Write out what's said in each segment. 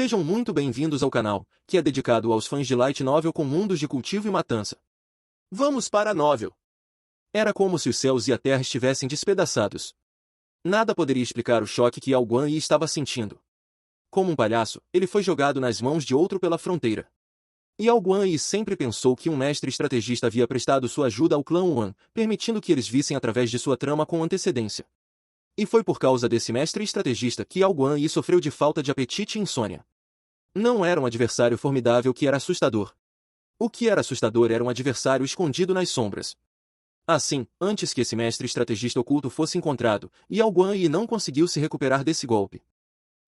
Sejam muito bem-vindos ao canal, que é dedicado aos fãs de Light Novel com mundos de cultivo e matança. Vamos para a novel. Era como se os céus e a terra estivessem despedaçados. Nada poderia explicar o choque que Yao Guan Yi estava sentindo. Como um palhaço, ele foi jogado nas mãos de outro pela fronteira. Yao Guan Yi sempre pensou que um mestre estrategista havia prestado sua ajuda ao clã Wan, permitindo que eles vissem através de sua trama com antecedência. E foi por causa desse mestre estrategista que Yao Guan Yi sofreu de falta de apetite e insônia. Não era um adversário formidável que era assustador. O que era assustador era um adversário escondido nas sombras. Assim, antes que esse mestre estrategista oculto fosse encontrado, Yao Guan Yi não conseguiu se recuperar desse golpe.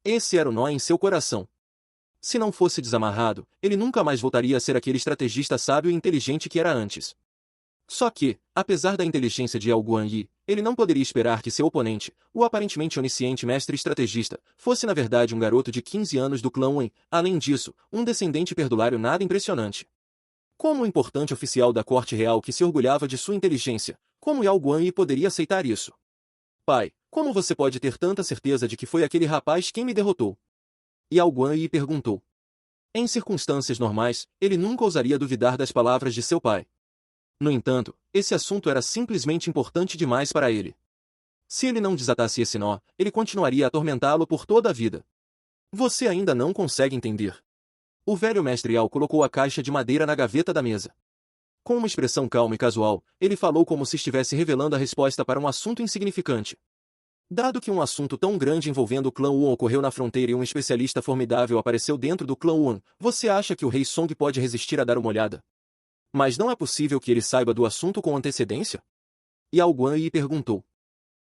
Esse era o nó em seu coração. Se não fosse desamarrado, ele nunca mais voltaria a ser aquele estrategista sábio e inteligente que era antes. Só que, apesar da inteligência de Yao Guan Yi, ele não poderia esperar que seu oponente, o aparentemente onisciente mestre estrategista, fosse na verdade um garoto de 15 anos do clã Wen, além disso, um descendente perdulário nada impressionante. Como um importante oficial da corte real que se orgulhava de sua inteligência, como Yao Guan Yi poderia aceitar isso? Pai, como você pode ter tanta certeza de que foi aquele rapaz quem me derrotou? Yao Guan Yi perguntou. Em circunstâncias normais, ele nunca ousaria duvidar das palavras de seu pai. No entanto, esse assunto era simplesmente importante demais para ele. Se ele não desatasse esse nó, ele continuaria a atormentá-lo por toda a vida. Você ainda não consegue entender. O velho mestre Yao colocou a caixa de madeira na gaveta da mesa. Com uma expressão calma e casual, ele falou como se estivesse revelando a resposta para um assunto insignificante. Dado que um assunto tão grande envolvendo o clã Wan ocorreu na fronteira e um especialista formidável apareceu dentro do clã Wan, você acha que o rei Song pode resistir a dar uma olhada? Mas não é possível que ele saiba do assunto com antecedência? Yao Guan Yi perguntou.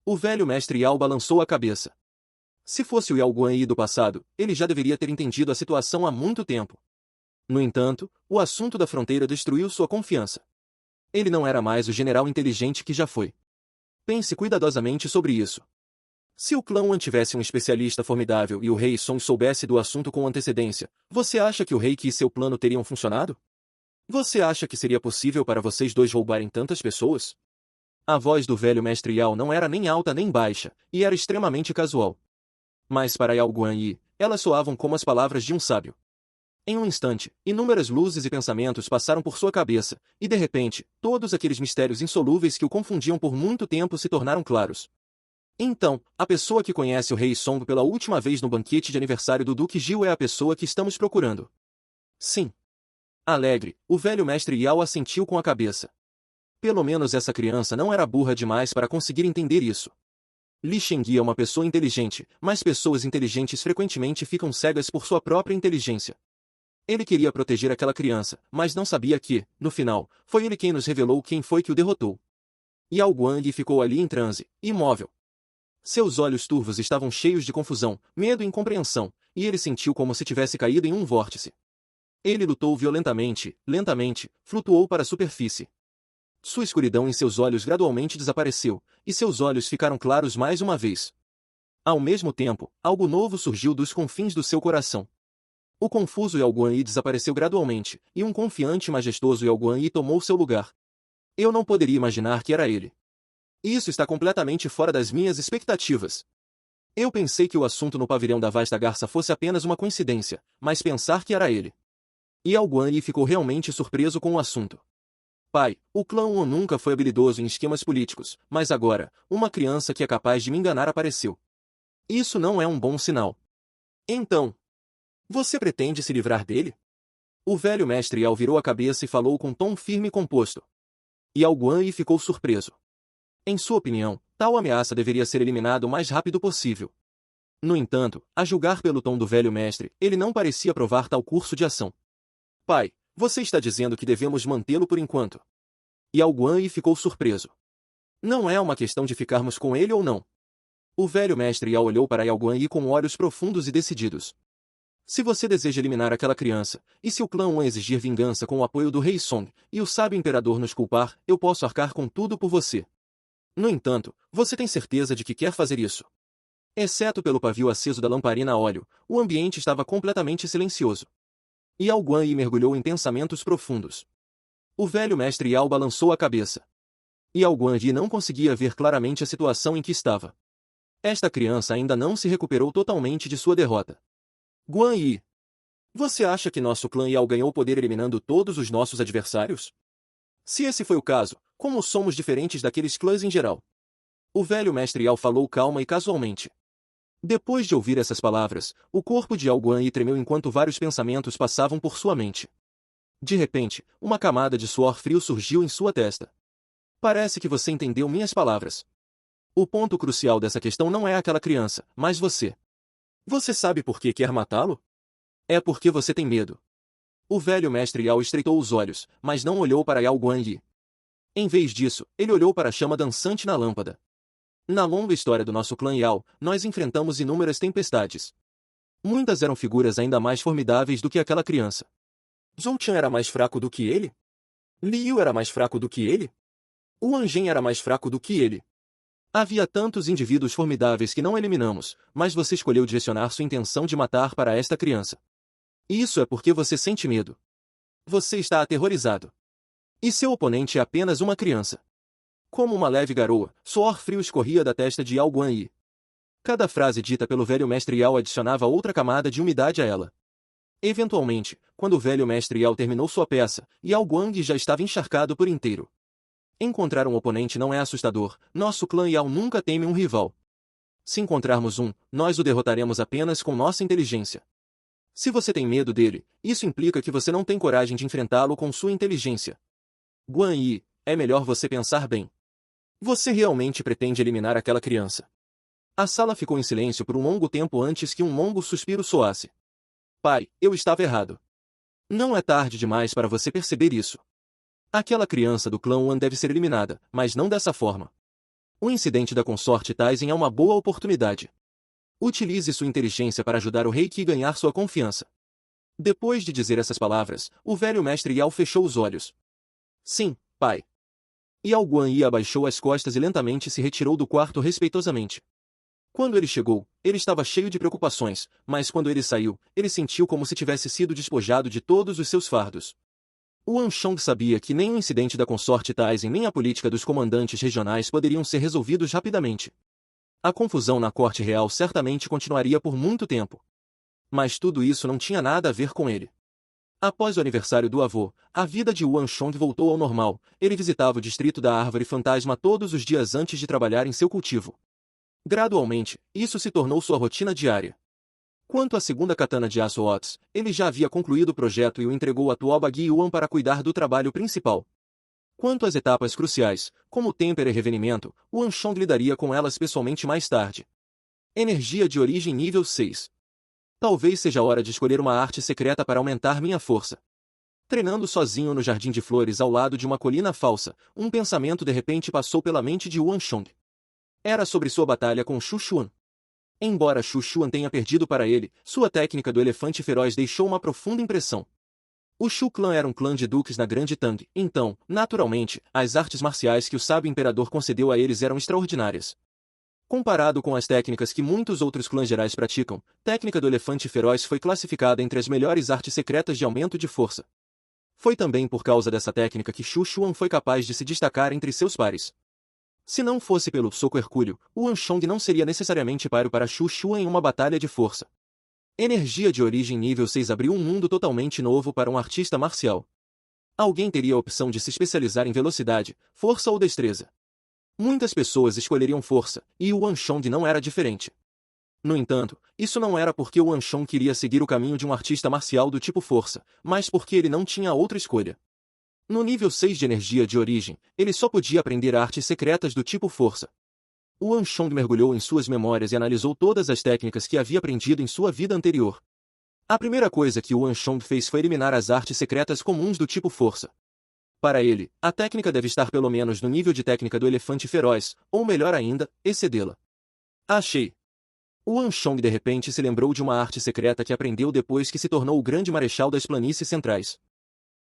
O velho mestre Yao balançou a cabeça. Se fosse o Yao Guan Yi do passado, ele já deveria ter entendido a situação há muito tempo. No entanto, o assunto da fronteira destruiu sua confiança. Ele não era mais o general inteligente que já foi. Pense cuidadosamente sobre isso. Se o clã Wan tivesse um especialista formidável e o rei Song soubesse do assunto com antecedência, você acha que o rei Qi e seu plano teriam funcionado? Você acha que seria possível para vocês dois roubarem tantas pessoas? A voz do velho mestre Yao não era nem alta nem baixa, e era extremamente casual. Mas para Yao Guan Yi, elas soavam como as palavras de um sábio. Em um instante, inúmeras luzes e pensamentos passaram por sua cabeça, e de repente, todos aqueles mistérios insolúveis que o confundiam por muito tempo se tornaram claros. Então, a pessoa que conhece o rei Song pela última vez no banquete de aniversário do Duque Gil é a pessoa que estamos procurando. Sim. Alegre, o velho mestre Yao assentiu com a cabeça. Pelo menos essa criança não era burra demais para conseguir entender isso. Li Shengyi é uma pessoa inteligente, mas pessoas inteligentes frequentemente ficam cegas por sua própria inteligência. Ele queria proteger aquela criança, mas não sabia que, no final, foi ele quem nos revelou quem foi que o derrotou. Yao Guan Yi ficou ali em transe, imóvel. Seus olhos turvos estavam cheios de confusão, medo e incompreensão, e ele sentiu como se tivesse caído em um vórtice. Ele lutou violentamente, lentamente, flutuou para a superfície. Sua escuridão em seus olhos gradualmente desapareceu, e seus olhos ficaram claros mais uma vez. Ao mesmo tempo, algo novo surgiu dos confins do seu coração. O confuso Yao Guan Yi desapareceu gradualmente, e um confiante e majestoso Yao Guan Yi tomou seu lugar. Eu não poderia imaginar que era ele. Isso está completamente fora das minhas expectativas. Eu pensei que o assunto no pavilhão da vasta garça fosse apenas uma coincidência, mas pensar que era ele. Yao Guan Yi ficou realmente surpreso com o assunto. Pai, o clã Wan nunca foi habilidoso em esquemas políticos, mas agora, uma criança que é capaz de me enganar apareceu. Isso não é um bom sinal. Então, você pretende se livrar dele? O velho mestre Yao virou a cabeça e falou com tom firme e composto. Yao Guan Yi ficou surpreso. Em sua opinião, tal ameaça deveria ser eliminada o mais rápido possível. No entanto, a julgar pelo tom do velho mestre, ele não parecia aprovar tal curso de ação. Pai, você está dizendo que devemos mantê-lo por enquanto. Yao Guan Yi ficou surpreso. Não é uma questão de ficarmos com ele ou não. O velho mestre Yao olhou para Yao Guan Yi com olhos profundos e decididos. Se você deseja eliminar aquela criança, e se o clã Wan exigir vingança com o apoio do rei Song, e o sábio imperador nos culpar, eu posso arcar com tudo por você. No entanto, você tem certeza de que quer fazer isso? Exceto pelo pavio aceso da lamparina a óleo, o ambiente estava completamente silencioso. Yao Guan Yi mergulhou em pensamentos profundos. O velho mestre Yao balançou a cabeça. Yao Guan Yi não conseguia ver claramente a situação em que estava. Esta criança ainda não se recuperou totalmente de sua derrota. Guan Yi, Você acha que nosso clã Yao ganhou poder eliminando todos os nossos adversários? Se esse foi o caso, como somos diferentes daqueles clãs em geral? O velho mestre Yao falou calma e casualmente. Depois de ouvir essas palavras, o corpo de Yao Guanyi tremeu enquanto vários pensamentos passavam por sua mente. De repente, uma camada de suor frio surgiu em sua testa. Parece que você entendeu minhas palavras. O ponto crucial dessa questão não é aquela criança, mas você. Você sabe por que quer matá-lo? É porque você tem medo. O velho mestre Yao estreitou os olhos, mas não olhou para Yao Guanyi. Em vez disso, ele olhou para a chama dançante na lâmpada. Na longa história do nosso clã Yao, nós enfrentamos inúmeras tempestades. Muitas eram figuras ainda mais formidáveis do que aquela criança. Zhou Qian era mais fraco do que ele? Liu era mais fraco do que ele? Wang Zhen era mais fraco do que ele? Havia tantos indivíduos formidáveis que não eliminamos, mas você escolheu direcionar sua intenção de matar para esta criança. Isso é porque você sente medo. Você está aterrorizado. E seu oponente é apenas uma criança. Como uma leve garoa, suor frio escorria da testa de Yao Guanyi. Cada frase dita pelo velho mestre Yao adicionava outra camada de umidade a ela. Eventualmente, quando o velho mestre Yao terminou sua peça, Yao Guanyi já estava encharcado por inteiro. Encontrar um oponente não é assustador, nosso clã Yao nunca teme um rival. Se encontrarmos um, nós o derrotaremos apenas com nossa inteligência. Se você tem medo dele, isso implica que você não tem coragem de enfrentá-lo com sua inteligência. Guanyi, é melhor você pensar bem. Você realmente pretende eliminar aquela criança? A sala ficou em silêncio por um longo tempo antes que um longo suspiro soasse. Pai, eu estava errado. Não é tarde demais para você perceber isso. Aquela criança do clã Wan deve ser eliminada, mas não dessa forma. O incidente da consorte Taizen é uma boa oportunidade. Utilize sua inteligência para ajudar o rei Qi a ganhar sua confiança. Depois de dizer essas palavras, o velho mestre Yao fechou os olhos. Sim, pai. Yao Guanyi abaixou as costas e lentamente se retirou do quarto respeitosamente. Quando ele chegou, ele estava cheio de preocupações, mas quando ele saiu, ele sentiu como se tivesse sido despojado de todos os seus fardos. Wang Chong sabia que nem o incidente da consorte Taizen nem a política dos comandantes regionais poderiam ser resolvidos rapidamente. A confusão na corte real certamente continuaria por muito tempo. Mas tudo isso não tinha nada a ver com ele. Após o aniversário do avô, a vida de Wang Chong voltou ao normal. Ele visitava o distrito da Árvore Fantasma todos os dias antes de trabalhar em seu cultivo. Gradualmente, isso se tornou sua rotina diária. Quanto à segunda katana de aço Ots, ele já havia concluído o projeto e o entregou a Tuoba Gui Yuan para cuidar do trabalho principal. Quanto às etapas cruciais, como têmpera e revenimento, Wang Chong lidaria com elas pessoalmente mais tarde. Energia de origem nível 6. Talvez seja a hora de escolher uma arte secreta para aumentar minha força. Treinando sozinho no jardim de flores ao lado de uma colina falsa, um pensamento de repente passou pela mente de Wang Chong. Era sobre sua batalha com Xu Xuan. Embora Xu Xuan tenha perdido para ele, sua técnica do elefante feroz deixou uma profunda impressão. O Shu Clã era um clã de duques na Grande Tang, então, naturalmente, as artes marciais que o sábio imperador concedeu a eles eram extraordinárias. Comparado com as técnicas que muitos outros clãs gerais praticam, a técnica do elefante feroz foi classificada entre as melhores artes secretas de aumento de força. Foi também por causa dessa técnica que Xu Xuan foi capaz de se destacar entre seus pares. Se não fosse pelo soco hercúleo, Wang Chong não seria necessariamente páreo para Xu Xuan em uma batalha de força. Energia de origem nível 6 abriu um mundo totalmente novo para um artista marcial. Alguém teria a opção de se especializar em velocidade, força ou destreza. Muitas pessoas escolheriam força, e o Wang Chong não era diferente. No entanto, isso não era porque o Wang Chong queria seguir o caminho de um artista marcial do tipo força, mas porque ele não tinha outra escolha. No nível 6 de energia de origem, ele só podia aprender artes secretas do tipo força. O Wang Chong mergulhou em suas memórias e analisou todas as técnicas que havia aprendido em sua vida anterior. A primeira coisa que o Wang Chong fez foi eliminar as artes secretas comuns do tipo força. Para ele, a técnica deve estar pelo menos no nível de técnica do elefante feroz, ou melhor ainda, excedê-la. Achei. O Wang Chong de repente se lembrou de uma arte secreta que aprendeu depois que se tornou o grande marechal das planícies centrais.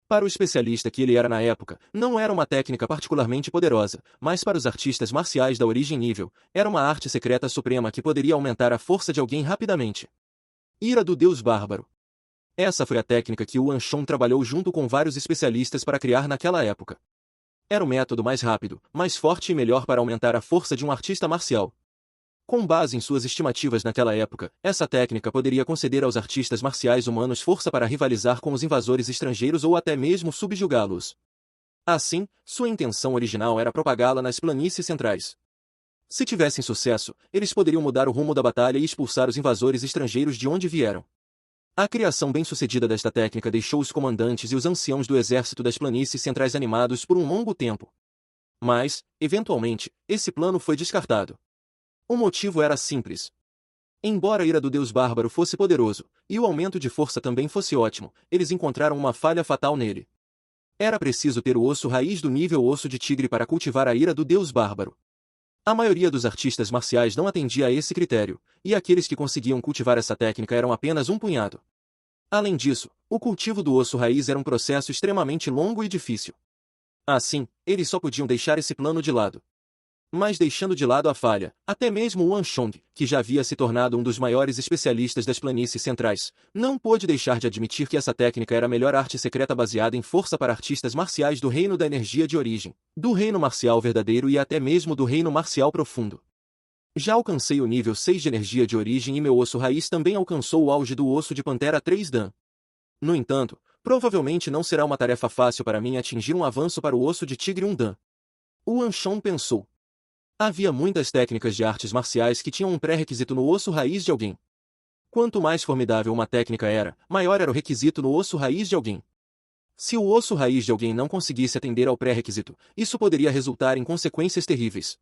Para o especialista que ele era na época, não era uma técnica particularmente poderosa, mas para os artistas marciais da origem nível, era uma arte secreta suprema que poderia aumentar a força de alguém rapidamente. Ira do Deus Bárbaro. Essa foi a técnica que o Wang Chong trabalhou junto com vários especialistas para criar naquela época. Era o método mais rápido, mais forte e melhor para aumentar a força de um artista marcial. Com base em suas estimativas naquela época, essa técnica poderia conceder aos artistas marciais humanos força para rivalizar com os invasores estrangeiros ou até mesmo subjugá-los. Assim, sua intenção original era propagá-la nas planícies centrais. Se tivessem sucesso, eles poderiam mudar o rumo da batalha e expulsar os invasores estrangeiros de onde vieram. A criação bem-sucedida desta técnica deixou os comandantes e os anciãos do exército das planícies centrais animados por um longo tempo. Mas, eventualmente, esse plano foi descartado. O motivo era simples. Embora a ira do deus bárbaro fosse poderoso, e o aumento de força também fosse ótimo, eles encontraram uma falha fatal nele. Era preciso ter o osso raiz do nível osso de tigre para cultivar a ira do deus bárbaro. A maioria dos artistas marciais não atendia a esse critério, e aqueles que conseguiam cultivar essa técnica eram apenas um punhado. Além disso, o cultivo do osso raiz era um processo extremamente longo e difícil. Assim, eles só podiam deixar esse plano de lado. Mas deixando de lado a falha, até mesmo Yuan Shong, que já havia se tornado um dos maiores especialistas das planícies centrais, não pôde deixar de admitir que essa técnica era a melhor arte secreta baseada em força para artistas marciais do reino da energia de origem, do reino marcial verdadeiro e até mesmo do reino marcial profundo. Já alcancei o nível 6 de energia de origem e meu osso raiz também alcançou o auge do osso de Pantera 3 Dan. No entanto, provavelmente não será uma tarefa fácil para mim atingir um avanço para o osso de Tigre 1 Dan. Yuan Shong pensou. Havia muitas técnicas de artes marciais que tinham um pré-requisito no osso raiz de alguém. Quanto mais formidável uma técnica era, maior era o requisito no osso raiz de alguém. Se o osso raiz de alguém não conseguisse atender ao pré-requisito, isso poderia resultar em consequências terríveis.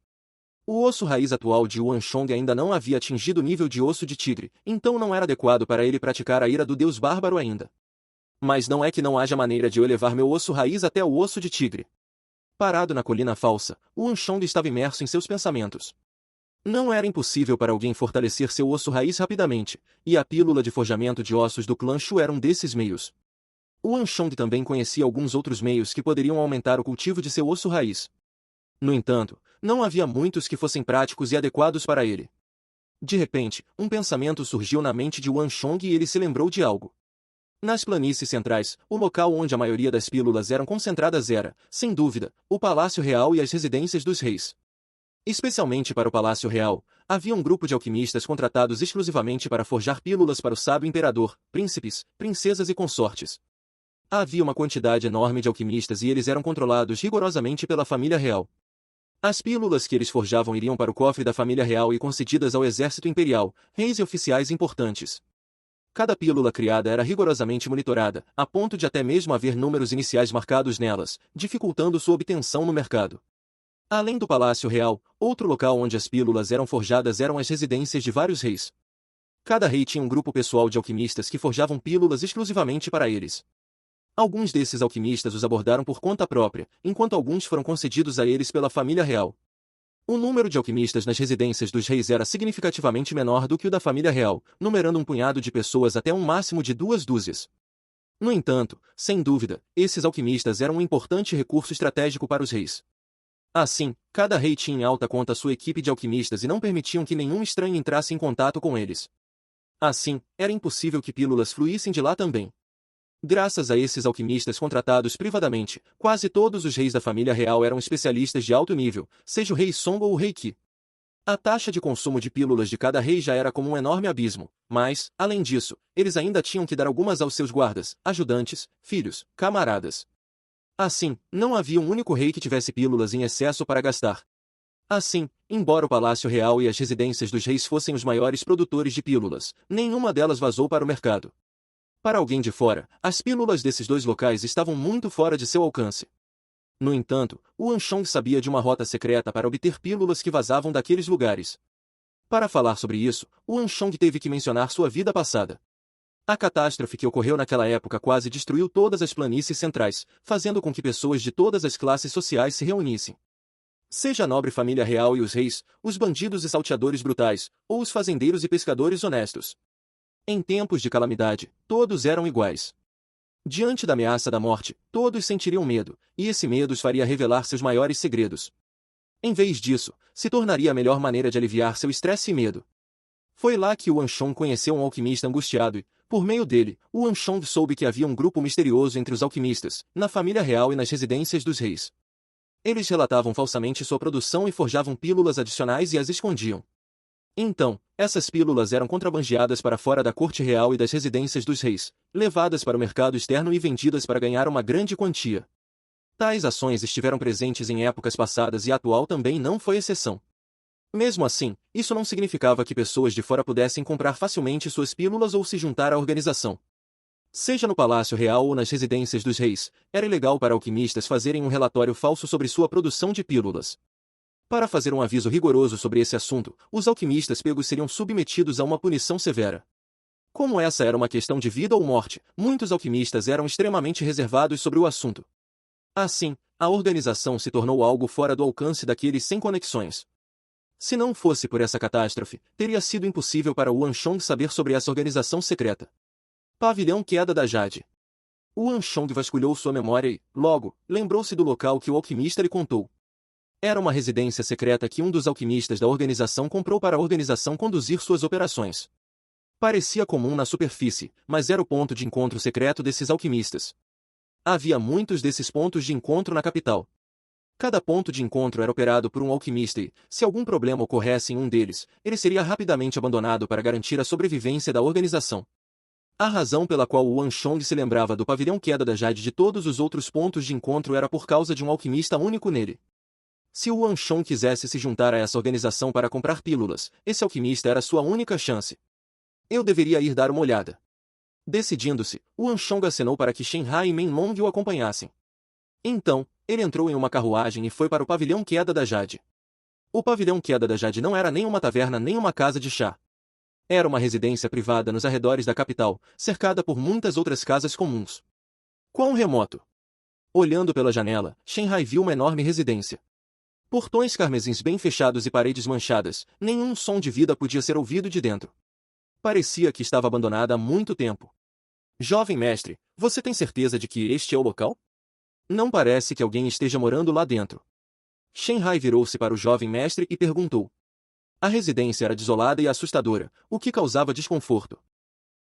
O osso raiz atual de Yuan Shong ainda não havia atingido o nível de osso de tigre, então não era adequado para ele praticar a ira do deus bárbaro ainda. Mas não é que não haja maneira de eu elevar meu osso raiz até o osso de tigre. Parado na colina falsa, Yuan Shong estava imerso em seus pensamentos. Não era impossível para alguém fortalecer seu osso raiz rapidamente, e a pílula de forjamento de ossos do clã Shu era um desses meios. Yuan Shong também conhecia alguns outros meios que poderiam aumentar o cultivo de seu osso raiz. No entanto, não havia muitos que fossem práticos e adequados para ele. De repente, um pensamento surgiu na mente de Yuan Shong e ele se lembrou de algo. Nas planícies centrais, o local onde a maioria das pílulas eram concentradas era, sem dúvida, o Palácio Real e as residências dos reis. Especialmente para o Palácio Real, havia um grupo de alquimistas contratados exclusivamente para forjar pílulas para o sábio imperador, príncipes, princesas e consortes. Havia uma quantidade enorme de alquimistas e eles eram controlados rigorosamente pela família real. As pílulas que eles forjavam iriam para o cofre da família real e concedidas ao exército imperial, reis e oficiais importantes. Cada pílula criada era rigorosamente monitorada, a ponto de até mesmo haver números iniciais marcados nelas, dificultando sua obtenção no mercado. Além do Palácio Real, outro local onde as pílulas eram forjadas eram as residências de vários reis. Cada rei tinha um grupo pessoal de alquimistas que forjavam pílulas exclusivamente para eles. Alguns desses alquimistas os abordaram por conta própria, enquanto alguns foram concedidos a eles pela família real. O número de alquimistas nas residências dos reis era significativamente menor do que o da família real, numerando um punhado de pessoas até um máximo de 2 dúzias. No entanto, sem dúvida, esses alquimistas eram um importante recurso estratégico para os reis. Assim, cada rei tinha em alta conta sua equipe de alquimistas e não permitiam que nenhum estranho entrasse em contato com eles. Assim, era impossível que pílulas fluíssem de lá também. Graças a esses alquimistas contratados privadamente, quase todos os reis da família real eram especialistas de alto nível, seja o rei Song ou o rei Qi. A taxa de consumo de pílulas de cada rei já era como um enorme abismo, mas, além disso, eles ainda tinham que dar algumas aos seus guardas, ajudantes, filhos, camaradas. Assim, não havia um único rei que tivesse pílulas em excesso para gastar. Assim, embora o Palácio Real e as residências dos reis fossem os maiores produtores de pílulas, nenhuma delas vazou para o mercado. Para alguém de fora, as pílulas desses dois locais estavam muito fora de seu alcance. No entanto, Yuan Shong sabia de uma rota secreta para obter pílulas que vazavam daqueles lugares. Para falar sobre isso, Yuan Shong teve que mencionar sua vida passada. A catástrofe que ocorreu naquela época quase destruiu todas as planícies centrais, fazendo com que pessoas de todas as classes sociais se reunissem. Seja a nobre família real e os reis, os bandidos e salteadores brutais, ou os fazendeiros e pescadores honestos. Em tempos de calamidade, todos eram iguais. Diante da ameaça da morte, todos sentiriam medo, e esse medo os faria revelar seus maiores segredos. Em vez disso, se tornaria a melhor maneira de aliviar seu estresse e medo. Foi lá que Yuan Shong conheceu um alquimista angustiado e, por meio dele, Yuan Shong soube que havia um grupo misterioso entre os alquimistas, na família real e nas residências dos reis. Eles relatavam falsamente sua produção e forjavam pílulas adicionais e as escondiam. Então, essas pílulas eram contrabandeadas para fora da corte real e das residências dos reis, levadas para o mercado externo e vendidas para ganhar uma grande quantia. Tais ações estiveram presentes em épocas passadas e a atual também não foi exceção. Mesmo assim, isso não significava que pessoas de fora pudessem comprar facilmente suas pílulas ou se juntar à organização. Seja no Palácio Real ou nas residências dos reis, era ilegal para alquimistas fazerem um relatório falso sobre sua produção de pílulas. Para fazer um aviso rigoroso sobre esse assunto, os alquimistas pegos seriam submetidos a uma punição severa. Como essa era uma questão de vida ou morte, muitos alquimistas eram extremamente reservados sobre o assunto. Assim, a organização se tornou algo fora do alcance daqueles sem conexões. Se não fosse por essa catástrofe, teria sido impossível para Yuan Shong saber sobre essa organização secreta. Pavilhão Queda da Jade. Yuan Shong vasculhou sua memória e, logo, lembrou-se do local que o alquimista lhe contou. Era uma residência secreta que um dos alquimistas da organização comprou para a organização conduzir suas operações. Parecia comum na superfície, mas era o ponto de encontro secreto desses alquimistas. Havia muitos desses pontos de encontro na capital. Cada ponto de encontro era operado por um alquimista e, se algum problema ocorresse em um deles, ele seria rapidamente abandonado para garantir a sobrevivência da organização. A razão pela qual Yuan Shong se lembrava do pavilhão Queda da Jade de todos os outros pontos de encontro era por causa de um alquimista único nele. Se Yuan Shong quisesse se juntar a essa organização para comprar pílulas, esse alquimista era sua única chance. Eu deveria ir dar uma olhada. Decidindo-se, Yuan Shong acenou para que Shen Hai e Men Long o acompanhassem. Então, ele entrou em uma carruagem e foi para o pavilhão Queda da Jade. O pavilhão Queda da Jade não era nem uma taverna nem uma casa de chá. Era uma residência privada nos arredores da capital, cercada por muitas outras casas comuns. Quão remoto! Olhando pela janela, Shen Hai viu uma enorme residência. Portões carmesins bem fechados e paredes manchadas, nenhum som de vida podia ser ouvido de dentro. Parecia que estava abandonada há muito tempo. Jovem mestre, você tem certeza de que este é o local? Não parece que alguém esteja morando lá dentro. Shen Hai virou-se para o jovem mestre e perguntou. A residência era desolada e assustadora, o que causava desconforto.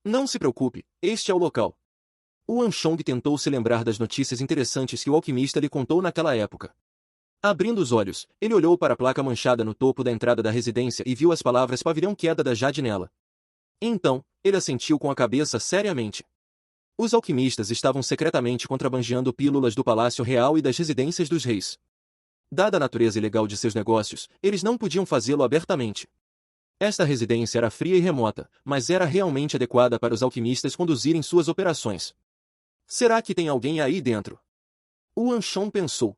Não se preocupe, este é o local. Yuan Shong tentou se lembrar das notícias interessantes que o alquimista lhe contou naquela época. Abrindo os olhos, ele olhou para a placa manchada no topo da entrada da residência e viu as palavras Pavilhão Queda da Jade nela. Então, ele assentiu com a cabeça seriamente. Os alquimistas estavam secretamente contrabandeando pílulas do Palácio Real e das residências dos reis. Dada a natureza ilegal de seus negócios, eles não podiam fazê-lo abertamente. Esta residência era fria e remota, mas era realmente adequada para os alquimistas conduzirem suas operações. Será que tem alguém aí dentro? Yuan Shong pensou.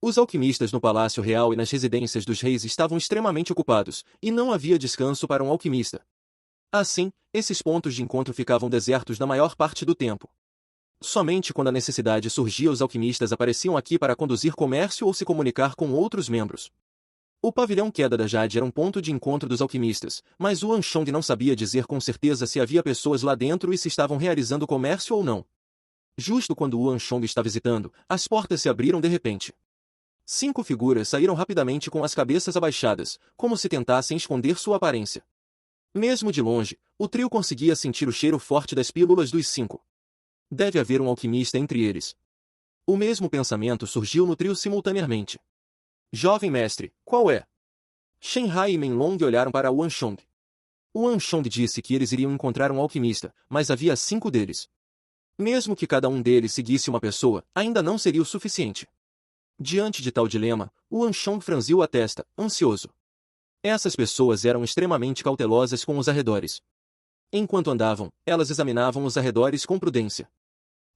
Os alquimistas no Palácio Real e nas residências dos reis estavam extremamente ocupados, e não havia descanso para um alquimista. Assim, esses pontos de encontro ficavam desertos na maior parte do tempo. Somente quando a necessidade surgia os alquimistas apareciam aqui para conduzir comércio ou se comunicar com outros membros. O pavilhão Queda da Jade era um ponto de encontro dos alquimistas, mas Yuan Shong não sabia dizer com certeza se havia pessoas lá dentro e se estavam realizando comércio ou não. Justo quando Yuan Shong está visitando, as portas se abriram de repente. 5 figuras saíram rapidamente com as cabeças abaixadas, como se tentassem esconder sua aparência. Mesmo de longe, o trio conseguia sentir o cheiro forte das pílulas dos 5. Deve haver um alquimista entre eles. O mesmo pensamento surgiu no trio simultaneamente. Jovem mestre, qual é? Shen Hai e Men Long olharam para Yuan Shong. Yuan Shong disse que eles iriam encontrar um alquimista, mas havia 5 deles. Mesmo que cada um deles seguisse uma pessoa, ainda não seria o suficiente. Diante de tal dilema, Yuan Shong franziu a testa, ansioso. Essas pessoas eram extremamente cautelosas com os arredores. Enquanto andavam, elas examinavam os arredores com prudência.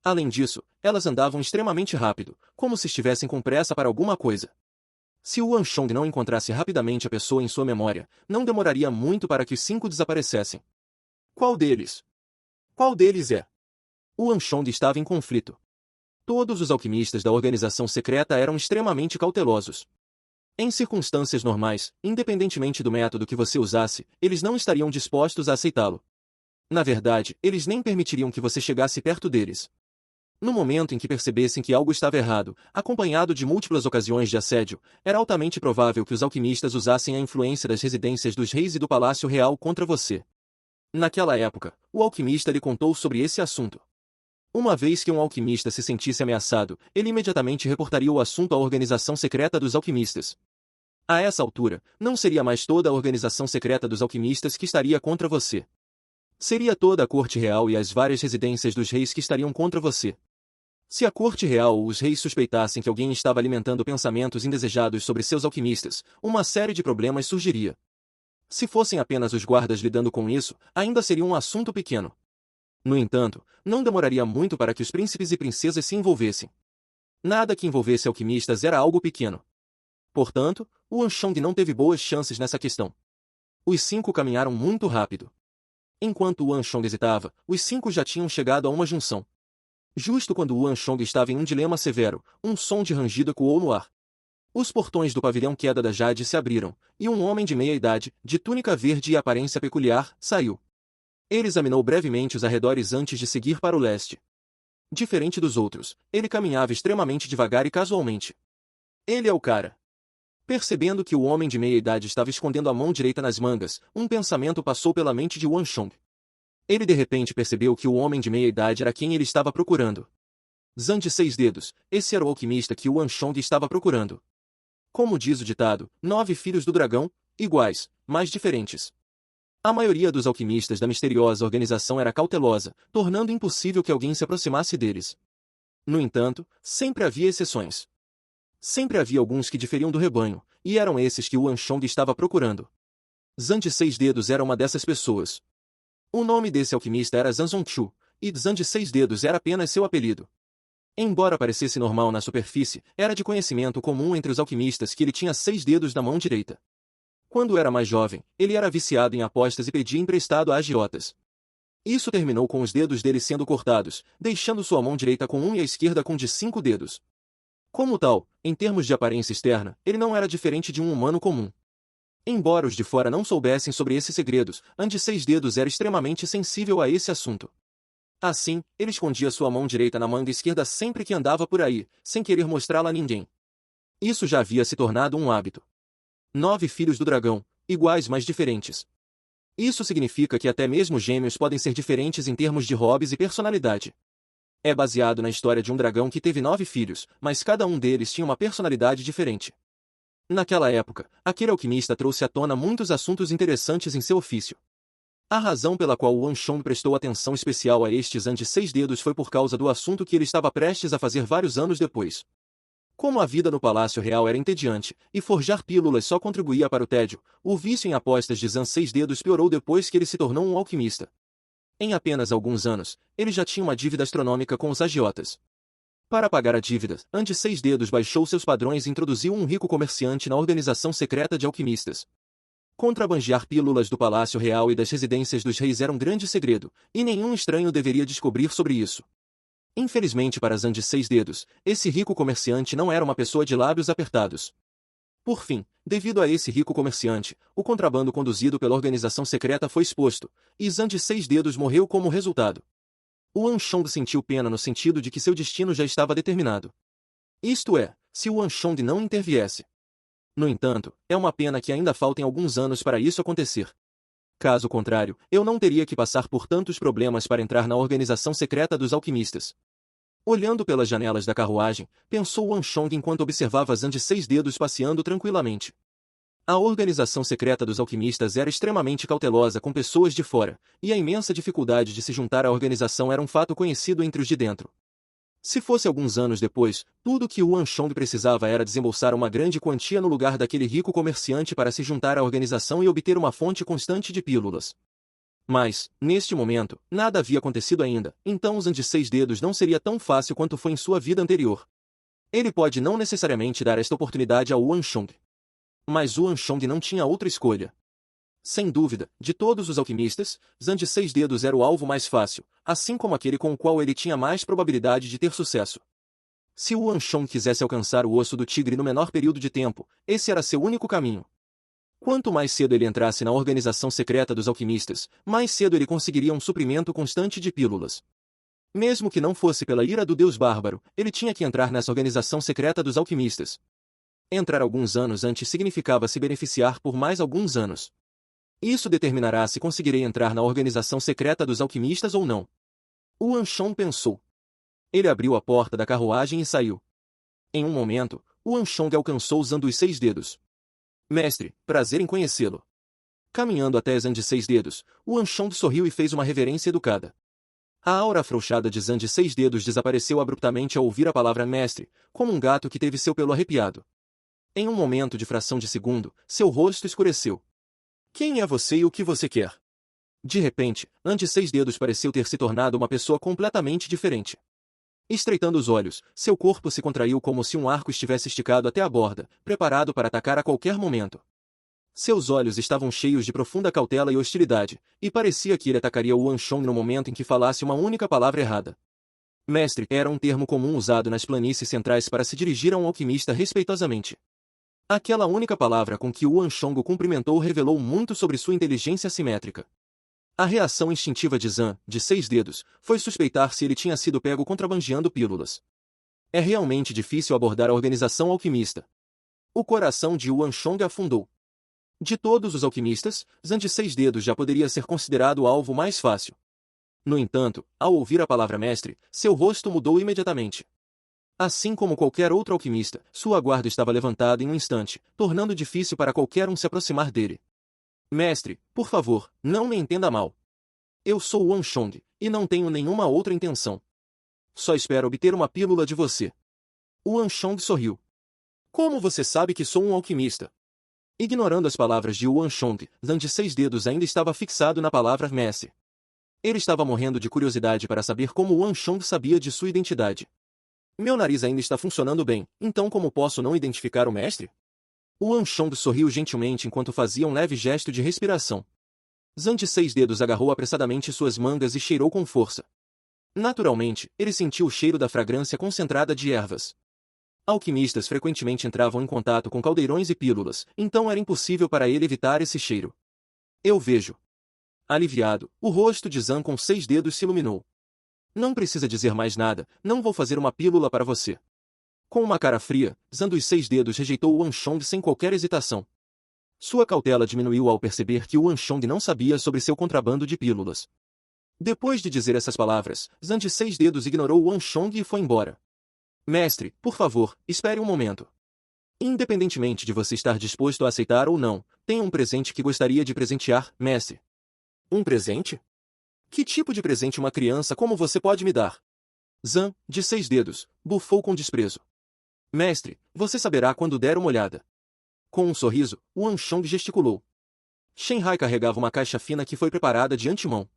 Além disso, elas andavam extremamente rápido, como se estivessem com pressa para alguma coisa. Se Yuan Shong não encontrasse rapidamente a pessoa em sua memória, não demoraria muito para que os 5 desaparecessem. Qual deles? Qual deles é? Yuan Shong estava em conflito. Todos os alquimistas da organização secreta eram extremamente cautelosos. Em circunstâncias normais, independentemente do método que você usasse, eles não estariam dispostos a aceitá-lo. Na verdade, eles nem permitiriam que você chegasse perto deles. No momento em que percebessem que algo estava errado, acompanhado de múltiplas ocasiões de assédio, era altamente provável que os alquimistas usassem a influência das residências dos reis e do Palácio Real contra você. Naquela época, o alquimista lhe contou sobre esse assunto. Uma vez que um alquimista se sentisse ameaçado, ele imediatamente reportaria o assunto à organização secreta dos alquimistas. A essa altura, não seria mais toda a organização secreta dos alquimistas que estaria contra você. Seria toda a corte real e as várias residências dos reis que estariam contra você. Se a corte real ou os reis suspeitassem que alguém estava alimentando pensamentos indesejados sobre seus alquimistas, uma série de problemas surgiria. Se fossem apenas os guardas lidando com isso, ainda seria um assunto pequeno. No entanto, não demoraria muito para que os príncipes e princesas se envolvessem. Nada que envolvesse alquimistas era algo pequeno. Portanto, o Wanshong não teve boas chances nessa questão. Os 5 caminharam muito rápido. Enquanto o Wanshong hesitava, os 5 já tinham chegado a uma junção. Justo quando o Wanshong estava em um dilema severo, um som de rangido ecoou no ar. Os portões do pavilhão Queda da Jade se abriram, e um homem de meia-idade, de túnica verde e aparência peculiar, saiu. Ele examinou brevemente os arredores antes de seguir para o leste. Diferente dos outros, ele caminhava extremamente devagar e casualmente. Ele é o cara. Percebendo que o homem de meia-idade estava escondendo a mão direita nas mangas, um pensamento passou pela mente de Wanshong. Ele de repente percebeu que o homem de meia-idade era quem ele estava procurando. Zan de 6 dedos, esse era o alquimista que o Wanshong estava procurando. Como diz o ditado, 9 filhos do dragão, iguais, mas diferentes. A maioria dos alquimistas da misteriosa organização era cautelosa, tornando impossível que alguém se aproximasse deles. No entanto, sempre havia exceções. Sempre havia alguns que diferiam do rebanho, e eram esses que o Wanshong estava procurando. Zan de 6 dedos era uma dessas pessoas. O nome desse alquimista era Zan Zongchu, e Zan de 6 dedos era apenas seu apelido. Embora parecesse normal na superfície, era de conhecimento comum entre os alquimistas que ele tinha 6 dedos na mão direita. Quando era mais jovem, ele era viciado em apostas e pedia emprestado a agiotas. Isso terminou com os dedos dele sendo cortados, deixando sua mão direita com um e a esquerda com de 5 dedos. Como tal, em termos de aparência externa, ele não era diferente de um humano comum. Embora os de fora não soubessem sobre esses segredos, An de 6 dedos era extremamente sensível a esse assunto. Assim, ele escondia sua mão direita na manga esquerda sempre que andava por aí, sem querer mostrá-la a ninguém. Isso já havia se tornado um hábito. 9 filhos do dragão, iguais mas diferentes. Isso significa que até mesmo gêmeos podem ser diferentes em termos de hobbies e personalidade. É baseado na história de um dragão que teve 9 filhos, mas cada um deles tinha uma personalidade diferente. Naquela época, aquele alquimista trouxe à tona muitos assuntos interessantes em seu ofício. A razão pela qual Wanshong prestou atenção especial a estes An de 6 dedos foi por causa do assunto que ele estava prestes a fazer vários anos depois. Como a vida no Palácio Real era entediante, e forjar pílulas só contribuía para o tédio, o vício em apostas de Zan 6 dedos piorou depois que ele se tornou um alquimista. Em apenas alguns anos, ele já tinha uma dívida astronômica com os agiotas. Para pagar a dívida, An de 6 dedos baixou seus padrões e introduziu um rico comerciante na organização secreta de alquimistas. Contrabandear pílulas do Palácio Real e das residências dos reis era um grande segredo, e nenhum estranho deveria descobrir sobre isso. Infelizmente para Zan de 6 dedos, esse rico comerciante não era uma pessoa de lábios apertados. Por fim, devido a esse rico comerciante, o contrabando conduzido pela organização secreta foi exposto, e Zan de 6 dedos morreu como resultado. O Wanshong sentiu pena no sentido de que seu destino já estava determinado. Isto é, se o Wanshong não interviesse. No entanto, é uma pena que ainda faltem alguns anos para isso acontecer. Caso contrário, eu não teria que passar por tantos problemas para entrar na organização secreta dos alquimistas. Olhando pelas janelas da carruagem, pensou Wanshong enquanto observava Zan de 6 dedos passeando tranquilamente. A organização secreta dos alquimistas era extremamente cautelosa com pessoas de fora, e a imensa dificuldade de se juntar à organização era um fato conhecido entre os de dentro. Se fosse alguns anos depois, tudo o que Wanshong precisava era desembolsar uma grande quantia no lugar daquele rico comerciante para se juntar à organização e obter uma fonte constante de pílulas. Mas, neste momento, nada havia acontecido ainda, então Zan de 6 dedos não seria tão fácil quanto foi em sua vida anterior. Ele pode não necessariamente dar esta oportunidade ao Wanshong. Mas o Wanshong não tinha outra escolha. Sem dúvida, de todos os alquimistas, Zan de 6 dedos era o alvo mais fácil, assim como aquele com o qual ele tinha mais probabilidade de ter sucesso. Se o Wanshong quisesse alcançar o osso do tigre no menor período de tempo, esse era seu único caminho. Quanto mais cedo ele entrasse na organização secreta dos alquimistas, mais cedo ele conseguiria um suprimento constante de pílulas. Mesmo que não fosse pela ira do deus bárbaro, ele tinha que entrar nessa organização secreta dos alquimistas. Entrar alguns anos antes significava se beneficiar por mais alguns anos. Isso determinará se conseguirei entrar na organização secreta dos alquimistas ou não. O Wanshong pensou. Ele abriu a porta da carruagem e saiu. Em um momento, o Wanshong alcançou Zan dos 6 dedos. Mestre, prazer em conhecê-lo. Caminhando até Zan de 6 dedos, o Anshong sorriu e fez uma reverência educada. A aura afrouxada de Zan de 6 dedos desapareceu abruptamente ao ouvir a palavra mestre, como um gato que teve seu pelo arrepiado. Em um momento de fração de segundo, seu rosto escureceu. Quem é você e o que você quer? De repente, Zan de 6 dedos pareceu ter se tornado uma pessoa completamente diferente. Estreitando os olhos, seu corpo se contraiu como se um arco estivesse esticado até a borda, preparado para atacar a qualquer momento. Seus olhos estavam cheios de profunda cautela e hostilidade, e parecia que ele atacaria o Anshong no momento em que falasse uma única palavra errada. Mestre era um termo comum usado nas planícies centrais para se dirigir a um alquimista respeitosamente. Aquela única palavra com que o Anshong o cumprimentou revelou muito sobre sua inteligência assimétrica. A reação instintiva de Zan, de 6 dedos, foi suspeitar se ele tinha sido pego contrabandeando pílulas. É realmente difícil abordar a organização alquimista. O coração de Yuan Shong afundou. De todos os alquimistas, Zan de 6 dedos já poderia ser considerado o alvo mais fácil. No entanto, ao ouvir a palavra mestre, seu rosto mudou imediatamente. Assim como qualquer outro alquimista, sua guarda estava levantada em um instante, tornando difícil para qualquer um se aproximar dele. Mestre, por favor, não me entenda mal. Eu sou o Anshong, e não tenho nenhuma outra intenção. Só espero obter uma pílula de você. O Anshong sorriu. Como você sabe que sou um alquimista? Ignorando as palavras de Yuan Shong, Zan de 6 dedos ainda estava fixado na palavra mestre. Ele estava morrendo de curiosidade para saber como Yuan Shong sabia de sua identidade. Meu nariz ainda está funcionando bem, então como posso não identificar o mestre? O Anshong sorriu gentilmente enquanto fazia um leve gesto de respiração. Zan de 6 dedos agarrou apressadamente suas mangas e cheirou com força. Naturalmente, ele sentiu o cheiro da fragrância concentrada de ervas. Alquimistas frequentemente entravam em contato com caldeirões e pílulas, então era impossível para ele evitar esse cheiro. Eu vejo. Aliviado, o rosto de Zan com 6 dedos se iluminou. Não precisa dizer mais nada, não vou fazer uma pílula para você. Com uma cara fria, Zan dos 6 dedos rejeitou o Anshong sem qualquer hesitação. Sua cautela diminuiu ao perceber que o Anshong não sabia sobre seu contrabando de pílulas. Depois de dizer essas palavras, Zan de 6 dedos ignorou o Anshong e foi embora. Mestre, por favor, espere um momento. Independentemente de você estar disposto a aceitar ou não, tenho um presente que gostaria de presentear, mestre. Um presente? Que tipo de presente uma criança como você pode me dar? Zan, de 6 dedos, bufou com desprezo. Mestre, você saberá quando der uma olhada. Com um sorriso, o Anshong gesticulou. Shenhai carregava uma caixa fina que foi preparada de antemão.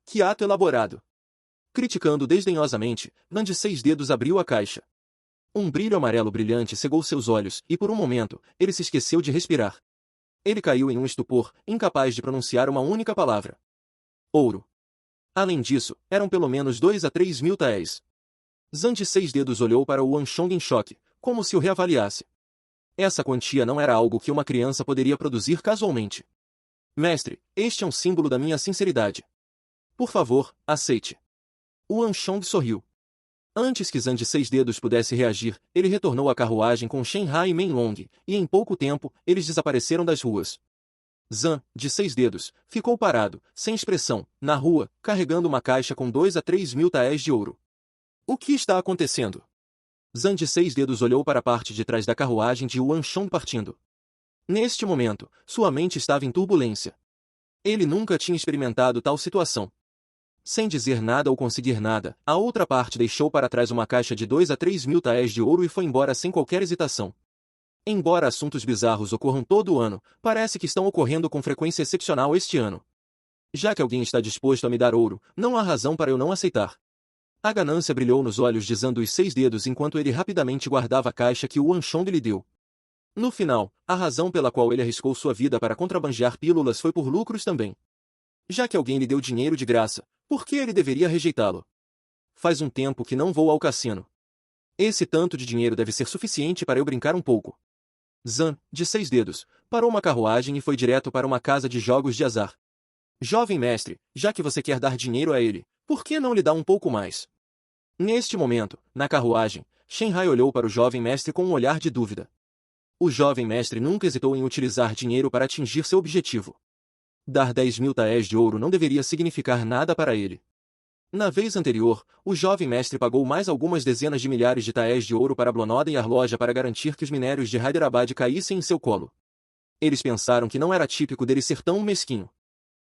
Que ato elaborado! Criticando desdenhosamente, Zan de 6 dedos abriu a caixa. Um brilho amarelo brilhante cegou seus olhos, e por um momento, ele se esqueceu de respirar. Ele caiu em um estupor, incapaz de pronunciar uma única palavra. Ouro. Além disso, eram pelo menos 2 a 3 mil taéis. Zan de 6 dedos olhou para o Anshong em choque, como se o reavaliasse. Essa quantia não era algo que uma criança poderia produzir casualmente. Mestre, este é um símbolo da minha sinceridade. Por favor, aceite. O Anshong sorriu. Antes que Zan de 6 dedos pudesse reagir, ele retornou à carruagem com Shenhai e Menlong, e em pouco tempo, eles desapareceram das ruas. Zan, de 6 dedos, ficou parado, sem expressão, na rua, carregando uma caixa com 2 a 3 mil taéis de ouro. O que está acontecendo? Zan de 6 dedos olhou para a parte de trás da carruagem de Yuan Shong partindo. Neste momento, sua mente estava em turbulência. Ele nunca tinha experimentado tal situação. Sem dizer nada ou conseguir nada, a outra parte deixou para trás uma caixa de 2 a 3 mil taéis de ouro e foi embora sem qualquer hesitação. Embora assuntos bizarros ocorram todo o ano, parece que estão ocorrendo com frequência excepcional este ano. Já que alguém está disposto a me dar ouro, não há razão para eu não aceitar. A ganância brilhou nos olhos de Zan dos 6 dedos enquanto ele rapidamente guardava a caixa que o Anshong lhe deu. No final, a razão pela qual ele arriscou sua vida para contrabandear pílulas foi por lucros também. Já que alguém lhe deu dinheiro de graça, por que ele deveria rejeitá-lo? Faz um tempo que não vou ao cassino. Esse tanto de dinheiro deve ser suficiente para eu brincar um pouco. Zan, de 6 dedos, parou uma carruagem e foi direto para uma casa de jogos de azar. Jovem mestre, já que você quer dar dinheiro a ele, por que não lhe dá um pouco mais? Neste momento, na carruagem, Shenhai olhou para o jovem mestre com um olhar de dúvida. O jovem mestre nunca hesitou em utilizar dinheiro para atingir seu objetivo. Dar 10 mil taéis de ouro não deveria significar nada para ele. Na vez anterior, o jovem mestre pagou mais algumas dezenas de milhares de taéis de ouro para Blonoda e Arloja para garantir que os minérios de Hyderabad caíssem em seu colo. Eles pensaram que não era típico dele ser tão mesquinho.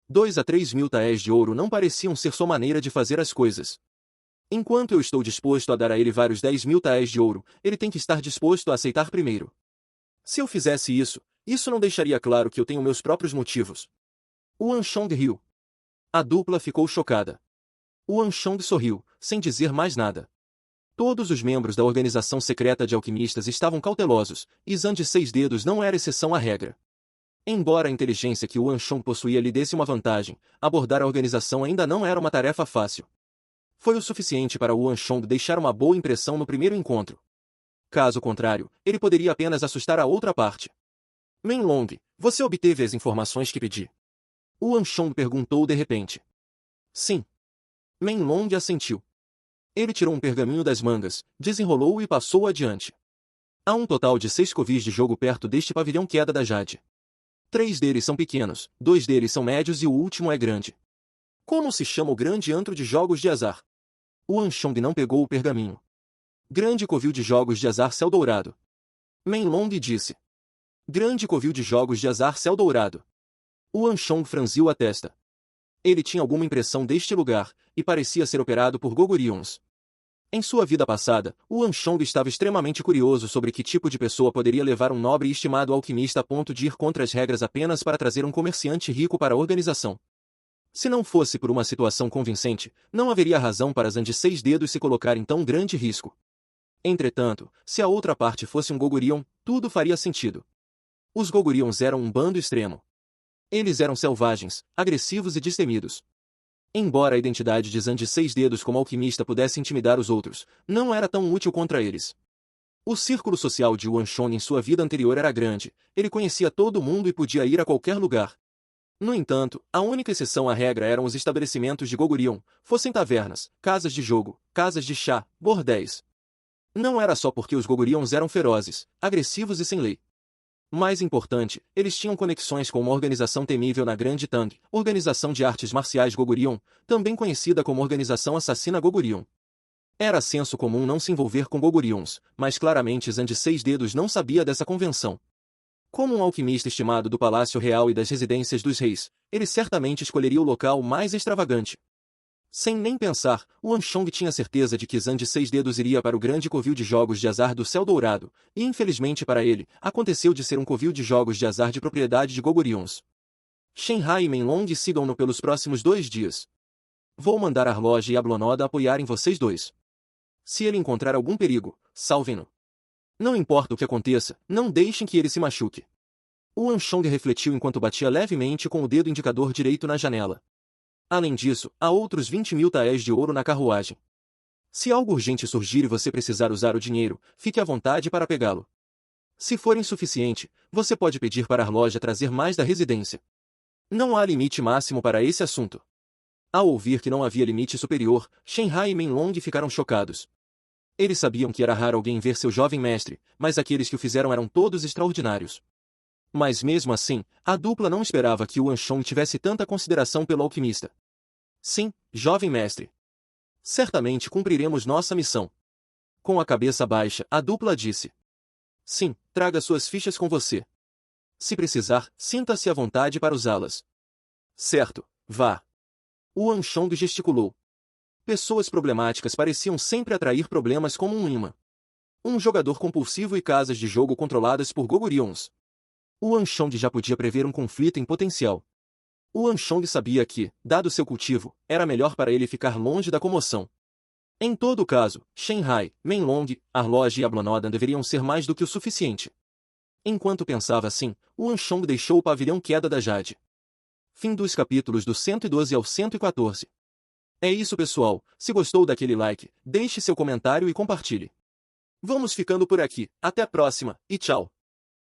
2 a 3 mil taéis de ouro não pareciam ser sua maneira de fazer as coisas. Enquanto eu estou disposto a dar a ele vários 10 mil taéis de ouro, ele tem que estar disposto a aceitar primeiro. Se eu fizesse isso, isso não deixaria claro que eu tenho meus próprios motivos. Yuan Shong riu. A dupla ficou chocada. Yuan Shong sorriu, sem dizer mais nada. Todos os membros da organização secreta de alquimistas estavam cautelosos, e Zan de 6 dedos não era exceção à regra. Embora a inteligência que Yuan Shong possuía lhe desse uma vantagem, abordar a organização ainda não era uma tarefa fácil. Foi o suficiente para Yuan Shong deixar uma boa impressão no primeiro encontro. Caso contrário, ele poderia apenas assustar a outra parte. Meng Long, você obteve as informações que pedi? Yuan Shong perguntou de repente. Sim. Meng Long assentiu. Ele tirou um pergaminho das mangas, desenrolou-o e passou adiante. Há um total de 6 covis de jogo perto deste pavilhão Queda da Jade. 3 deles são pequenos, 2 deles são médios e o último é grande. Como se chama o grande antro de jogos de azar? Yuan Shong não pegou o pergaminho. Grande covil de jogos de azar Céu Dourado. Meng Long disse. Grande covil de jogos de azar Céu Dourado. Yuan Shong franziu a testa. Ele tinha alguma impressão deste lugar, e parecia ser operado por Gogurions. Em sua vida passada, Yuan Shong estava extremamente curioso sobre que tipo de pessoa poderia levar um nobre e estimado alquimista a ponto de ir contra as regras apenas para trazer um comerciante rico para a organização. Se não fosse por uma situação convincente, não haveria razão para Zan de 6 dedos se colocar em tão grande risco. Entretanto, se a outra parte fosse um Gogurion, tudo faria sentido. Os Gogurions eram um bando extremo. Eles eram selvagens, agressivos e destemidos. Embora a identidade de Zan de 6 dedos como alquimista pudesse intimidar os outros, não era tão útil contra eles. O círculo social de Yuan Shong em sua vida anterior era grande, ele conhecia todo mundo e podia ir a qualquer lugar. No entanto, a única exceção à regra eram os estabelecimentos de Gogurion, fossem tavernas, casas de jogo, casas de chá, bordéis. Não era só porque os Gogurions eram ferozes, agressivos e sem lei. Mais importante, eles tinham conexões com uma organização temível na Grande Tang, Organização de Artes Marciais Gogurion, também conhecida como Organização Assassina Gogurion. Era senso comum não se envolver com Gogurions, mas claramente Zan de 6 dedos não sabia dessa convenção. Como um alquimista estimado do Palácio Real e das residências dos reis, ele certamente escolheria o local mais extravagante. Sem nem pensar, Yuan Shong tinha certeza de que Zan de 6 dedos iria para o grande covil de jogos de azar do Céu Dourado, e infelizmente para ele, aconteceu de ser um covil de jogos de azar de propriedade de Gogurions. Shenhai e Meng Long sigam-no pelos próximos 2 dias. Vou mandar Arloge e Ablonoda apoiarem vocês dois. Se ele encontrar algum perigo, salvem-no. Não importa o que aconteça, não deixem que ele se machuque. Yuan Shong refletiu enquanto batia levemente com o dedo indicador direito na janela. Além disso, há outros 20 mil taéis de ouro na carruagem. Se algo urgente surgir e você precisar usar o dinheiro, fique à vontade para pegá-lo. Se for insuficiente, você pode pedir para a loja trazer mais da residência. Não há limite máximo para esse assunto. Ao ouvir que não havia limite superior, Shenhai e Meng Long ficaram chocados. Eles sabiam que era raro alguém ver seu jovem mestre, mas aqueles que o fizeram eram todos extraordinários. Mas mesmo assim, a dupla não esperava que Yuan Shong tivesse tanta consideração pelo alquimista. Sim, jovem mestre. Certamente cumpriremos nossa missão. Com a cabeça baixa, a dupla disse. Sim, traga suas fichas com você. Se precisar, sinta-se à vontade para usá-las. Certo, vá. Yuan Shong gesticulou. Pessoas problemáticas pareciam sempre atrair problemas como um imã. Um jogador compulsivo e casas de jogo controladas por Gogurions. Yuan Shong já podia prever um conflito em potencial. Yuan Shong sabia que, dado seu cultivo, era melhor para ele ficar longe da comoção. Em todo caso, Shenhai, Meng Long, Arloge e Ablonodan deveriam ser mais do que o suficiente. Enquanto pensava assim, Yuan Shong deixou o pavilhão Queda da Jade. Fim dos capítulos do 112 ao 114. É isso, pessoal. Se gostou daquele like, deixe seu comentário e compartilhe. Vamos ficando por aqui. Até a próxima, e tchau!